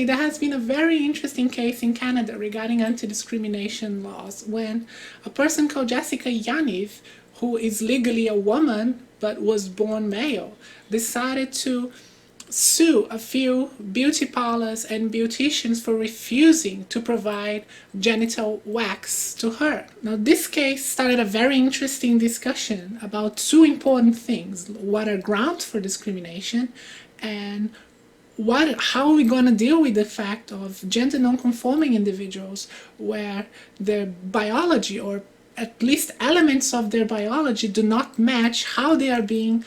recently there has been a very interesting case in Canada regarding anti-discrimination laws when a person called Jessica Yaniv, who is legally a woman but was born male, decided to sue a few beauty parlors and beauticians for refusing to provide genital wax to her. Now, this case started a very interesting discussion about two important things: what are grounds for discrimination, and how are we going to deal with the fact of gender non-conforming individuals where their biology, or at least elements of their biology, do not match how they are being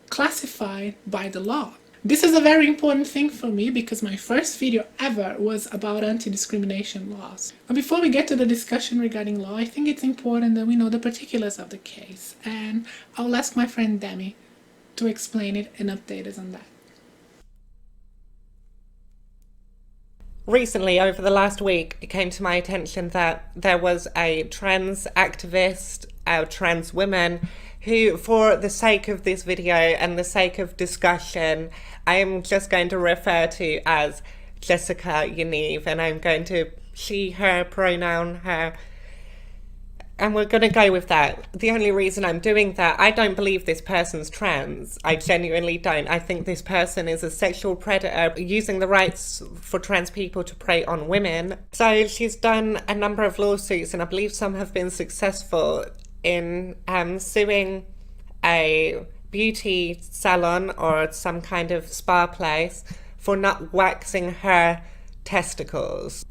classified by the law. This is a very important thing for me because my first video ever was about anti-discrimination laws. But before we get to the discussion regarding law, I think it's important that we know the particulars of the case, and I'll ask my friend Demi to explain it and update us on that. Recently, over the last week, it came to my attention that there was a trans activist, a trans woman, who, for the sake of this video and the sake of discussion, I am just going to refer to as Jessica Yaniv, and I'm going to she, her, pronoun, her, and we're going to go with that. The only reason I'm doing that, I don't believe this person's trans. I genuinely don't. I think this person is a sexual predator using the rights for trans people to prey on women. So she's done a number of lawsuits, and I believe some have been successful in suing a beauty salon or some kind of spa place for not waxing her testicles.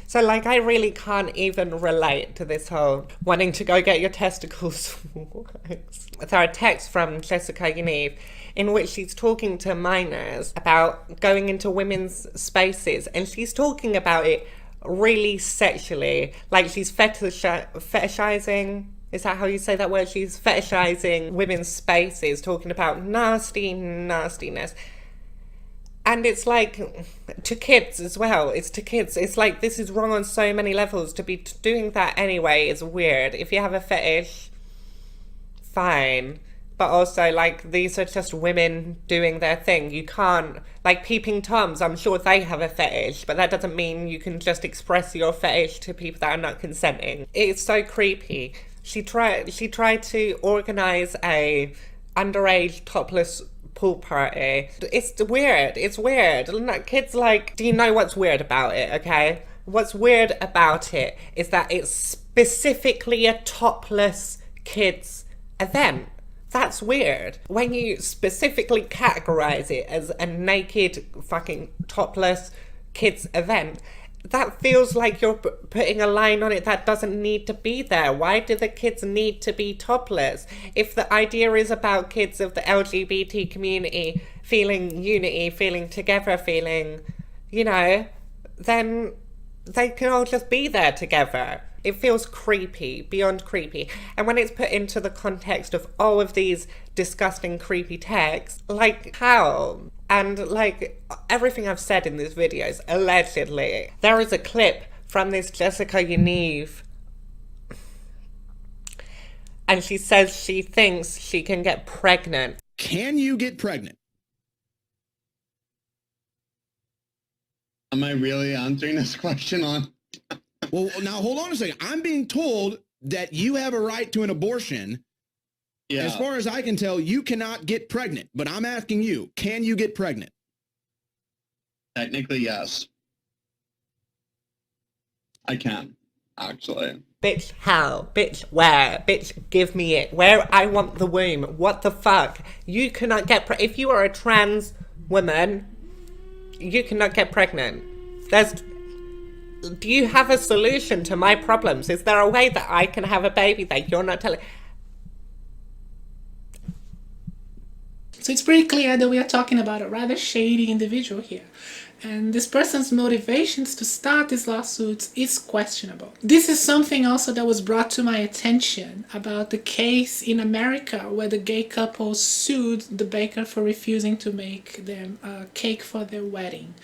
So, like, I really can't even relate to this whole wanting to go get your testicles waxed. So, a text from Jessica Yaniv in which she's talking to minors about going into women's spaces, and she's talking about it really sexually. Like, she's fetishizing. Is that how you say that word? She's fetishizing women's spaces, talking about nastiness. And it's like, to kids as well. It's to kids. It's like, this is wrong on so many levels. To be doing that anyway is weird. If you have a fetish, fine. But also, like, these are just women doing their thing. You can't, like, peeping Toms, I'm sure they have a fetish, but that doesn't mean you can just express your fetish to people that are not consenting. It's so creepy. She tried to organize a underage topless pool party. It's weird. It's weird. Kids, like, do you know what's weird about it, okay? What's weird about it is that it's specifically a topless kids event. That's weird. When you specifically categorize it as a naked fucking topless kids event, that feels like you're putting a line on it that doesn't need to be there. Why do the kids need to be topless? If the idea is about kids of the LGBT community feeling unity, feeling together, feeling, you know, then they can all just be there together. It feels creepy, beyond creepy. And when it's put into the context of all of these disgusting, creepy texts, like, how? And, like, everything I've said in these videos, allegedly. There is a clip from this Jessica Yaniv, and she says she thinks she can get pregnant. Can you get pregnant? Am I really answering this question on? Well, now hold on a second. I'm being told that you have a right to an abortion. Yeah. As far as I can tell, you cannot get pregnant. But I'm asking you, can you get pregnant? Technically, yes. I can, actually. Bitch, how? Bitch, where? Bitch, give me it. Where? I want the womb. What the fuck? You cannot get pregnant. If you are a trans woman, you cannot get pregnant. Do you have a solution to my problems? Is there a way that I can have a baby that you're not telling? So it's pretty clear that we are talking about a rather shady individual here. And this person's motivations to start these lawsuits is questionable. This is something also that was brought to my attention about the case in America where the gay couple sued the baker for refusing to make them a cake for their wedding,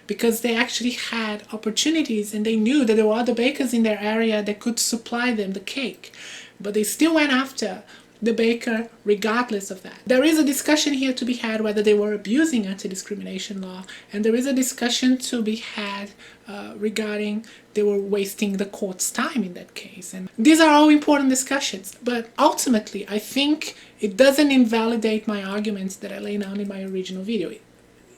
because they actually had opportunities and they knew that there were other bakers in their area that could supply them the cake. But they still went after the baker regardless of that. There is a discussion here to be had whether they were abusing anti-discrimination law, and there is a discussion to be had regarding they were wasting the court's time in that case. And these are all important discussions, but ultimately I think it doesn't invalidate my arguments that I laid out in my original video.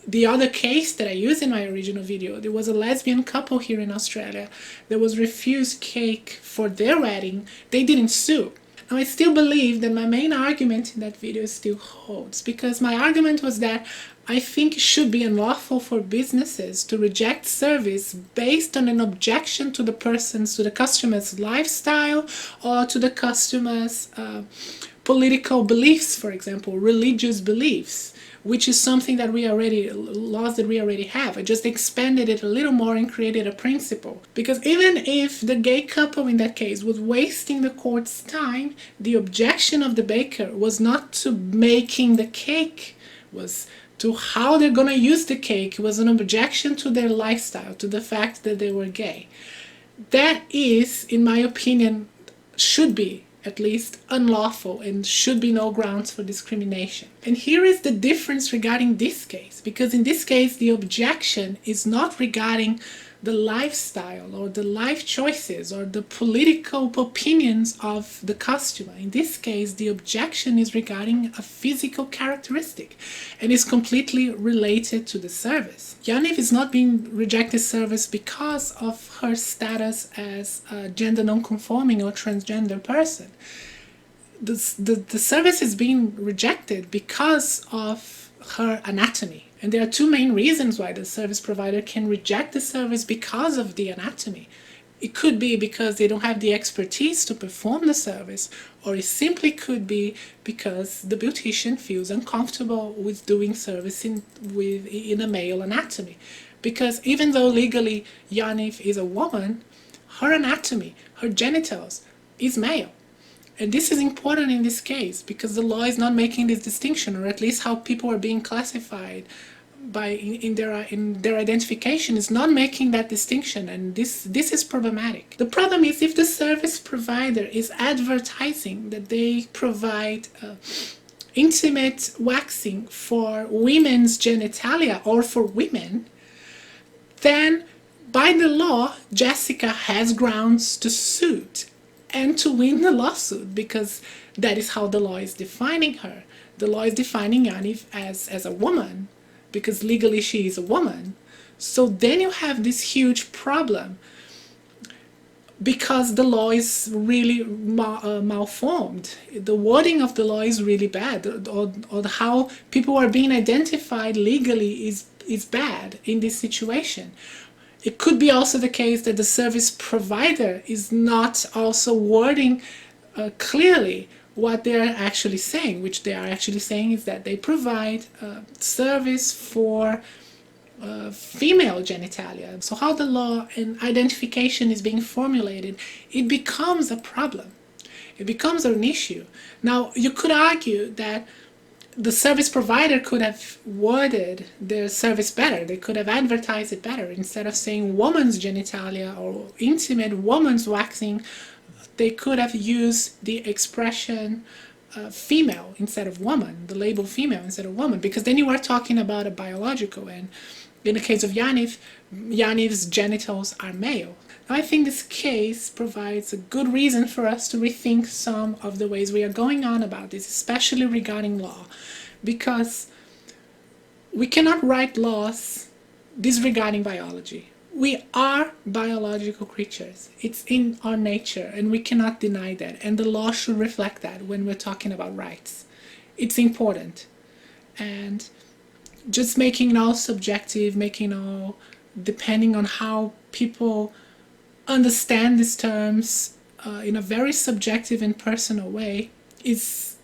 The other case that I used in my original video, there was a lesbian couple here in Australia that was refused cake for their wedding. They didn't sue. Now, I still believe that my main argument in that video still holds, because my argument was that I think it should be unlawful for businesses to reject service based on an objection to the customer's lifestyle or to the customer's political beliefs, for example, religious beliefs, which is something that laws that we already have. I just expanded it a little more and created a principle. Because even if the gay couple in that case was wasting the court's time, the objection of the baker was not to making the cake, was to how they're gonna use the cake. It was an objection to their lifestyle, to the fact that they were gay. That is, in my opinion, should be at least unlawful and should be no grounds for discrimination. And here is the difference regarding this case, because in this case the objection is not regarding the lifestyle or the life choices or the political opinions of the customer. In this case, the objection is regarding a physical characteristic and is completely related to the service. Yaniv is not being rejected service because of her status as a gender non-conforming or transgender person. The service is being rejected because of her anatomy. And there are two main reasons why the service provider can reject the service because of the anatomy. It could be because they don't have the expertise to perform the service, or it simply could be because the beautician feels uncomfortable with doing service in a male anatomy. Because even though legally Yaniv is a woman, her anatomy, her genitals, is male. And this is important in this case because the law is not making this distinction, or at least how people are being classified in their identification is not making that distinction, and this is problematic. The problem is if the service provider is advertising that they provide intimate waxing for women's genitalia or for women, then by the law Jessica has grounds to sue and to win the lawsuit, because that is how the law is defining her. The law is defining Yaniv as a woman, because legally she is a woman. So then you have this huge problem, because the law is really malformed. The wording of the law is really bad, or how people are being identified legally is bad in this situation. It could be also the case that the service provider is not also wording clearly what they are actually saying, which they are actually saying is that they provide service for female genitalia. So how the law and identification is being formulated, it becomes a problem. It becomes an issue. Now, you could argue that the service provider could have worded their service better. They could have advertised it better. Instead of saying woman's genitalia or intimate woman's waxing, they could have used the expression female instead of woman, the label female instead of woman, because then you are talking about a biological, and in the case of Yaniv's genitals are male. Now, I think this case provides a good reason for us to rethink some of the ways we are going on about this, especially regarding law, because we cannot write laws disregarding biology. We are biological creatures. It's in our nature, and we cannot deny that. And the law should reflect that when we're talking about rights. It's important. And just making it all subjective, making it all depending on how people understand these terms in a very subjective and personal way is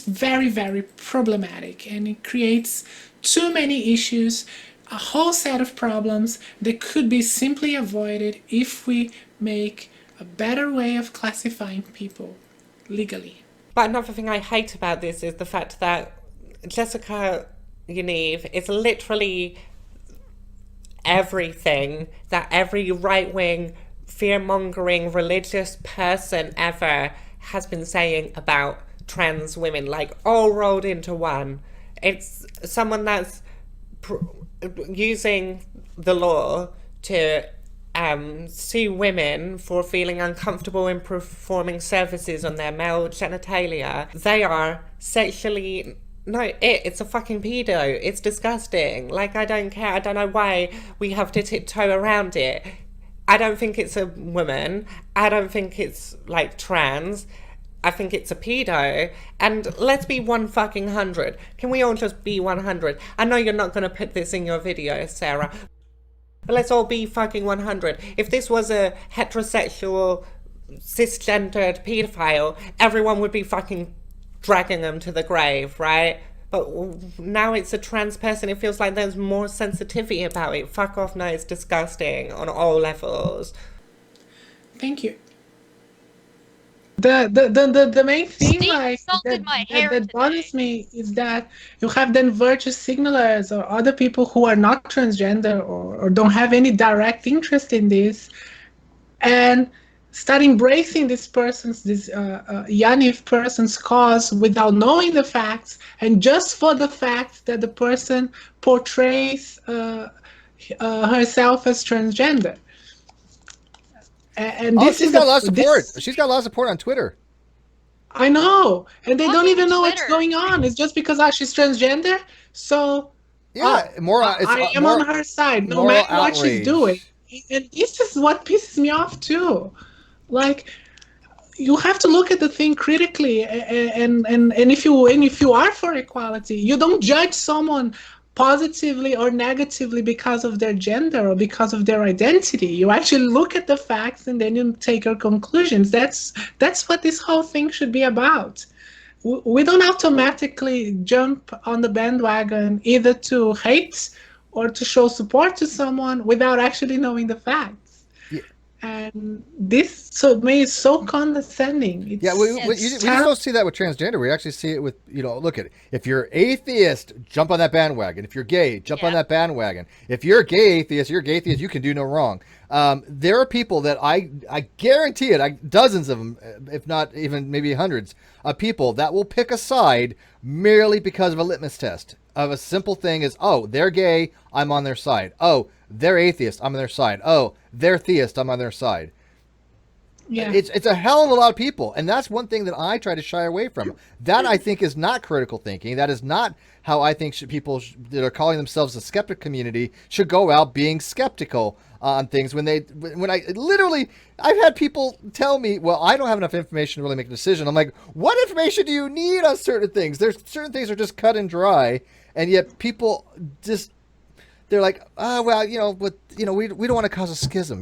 very, very problematic. And it creates too many issues, a whole set of problems that could be simply avoided if we make a better way of classifying people legally. But another thing I hate about this is the fact that Jessica Yaniv is literally everything that every right-wing, fear-mongering religious person ever has been saying about trans women, like all rolled into one. It's someone that's using the law to sue women for feeling uncomfortable in performing services on their male genitalia. They are sexually... No, it's a fucking pedo. It's disgusting. Like, I don't care. I don't know why we have to tiptoe around it. I don't think it's a woman. I don't think it's, like, trans. I think it's a pedo. And let's be 100. Can we all just be 100? I know you're not going to put this in your video, Sarah, but let's all be fucking 100. If this was a heterosexual, cisgendered pedophile, everyone would be fucking dragging them to the grave, right? But now it's a trans person. It feels like there's more sensitivity about it. Fuck off, no, it's disgusting on all levels. Thank you. The main thing Steve like insulted my hair that bothers me is that you have then virtue signalers or other people who are not transgender or don't have any direct interest in this, and start embracing this Yaniv person's cause without knowing the facts, and just for the fact that the person portrays herself as transgender. And this she's got a lot of support. She's got a lot of support on Twitter. I know, and they don't even know what's Twitter. going on. It's just because she's transgender. So Yeah, I am on her side, no matter what she's doing. And this is what pisses me off too. Like, you have to look at the thing critically, and if you are for equality, you don't judge someone positively or negatively because of their gender or because of their identity. You actually look at the facts and then you take your conclusions. That's what this whole thing should be about. We don't automatically jump on the bandwagon either to hate or to show support to someone without actually knowing the facts. And this, to me, is so condescending. You just don't see that with transgender. We actually see it with, look at it. If you're atheist, jump on that bandwagon. If you're gay, jump on that bandwagon. If you're a gay atheist, you can do no wrong. There are people that I guarantee it, dozens of them, if not even maybe hundreds of people that will pick a side merely because of a litmus test of a simple thing is, oh, they're gay, I'm on their side. Oh, they're atheist, I'm on their side. Oh, they're theist, I'm on their side. Yeah. It's a hell of a lot of people, and that's one thing that I try to shy away from. That, I think, is not critical thinking. That is not how I think people that are calling themselves a skeptic community should go out being skeptical on things. I've had people tell me, well, I don't have enough information to really make a decision. I'm like, what information do you need on certain things? There's certain things are just cut and dry, and yet people just, they're like, oh, well, we don't want to cause a schism.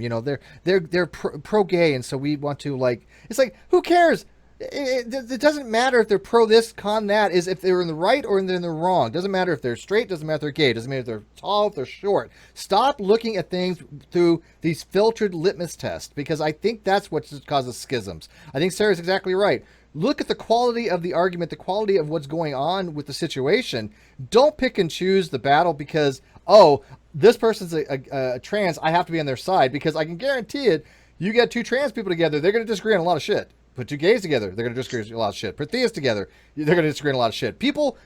They're pro-gay, and so we want to, like, it's like, who cares? It doesn't matter if they're pro this, con that, is if they're in the right or they're in the wrong. Doesn't matter if they're straight, doesn't matter if they're gay, doesn't matter if they're tall, if they're short. Stop looking at things through these filtered litmus tests, because I think that's what causes schisms. I think Sarah's exactly right. Look at the quality of the argument, the quality of what's going on with the situation. Don't pick and choose the battle because, oh, this person's a trans, I have to be on their side, because I can guarantee it, you get two trans people together, they're going to disagree on a lot of shit. Put two gays together, they're going to disagree on a lot of shit. Put theists together, they're going to disagree on a lot of shit. People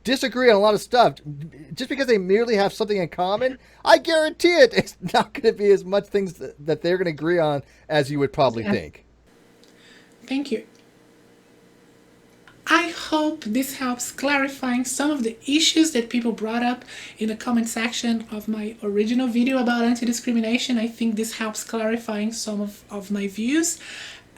disagree on a lot of stuff. Just because they merely have something in common, I guarantee it, it's not going to be as much things that they're going to agree on as you would probably think. Thank you. I hope this helps clarifying some of the issues that people brought up in the comment section of my original video about anti-discrimination. I think this helps clarifying some of my views.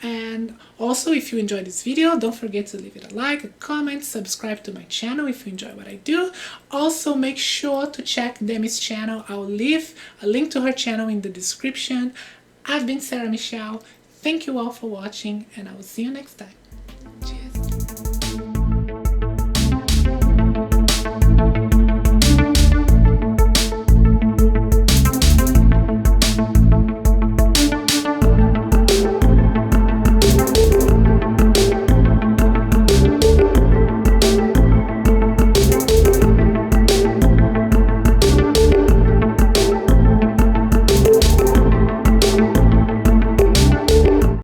And also, if you enjoyed this video, don't forget to leave it a like, a comment, subscribe to my channel if you enjoy what I do. Also, make sure to check Demi's channel. I'll leave a link to her channel in the description. I've been Sarah Michelle. Thank you all for watching, and I will see you next time.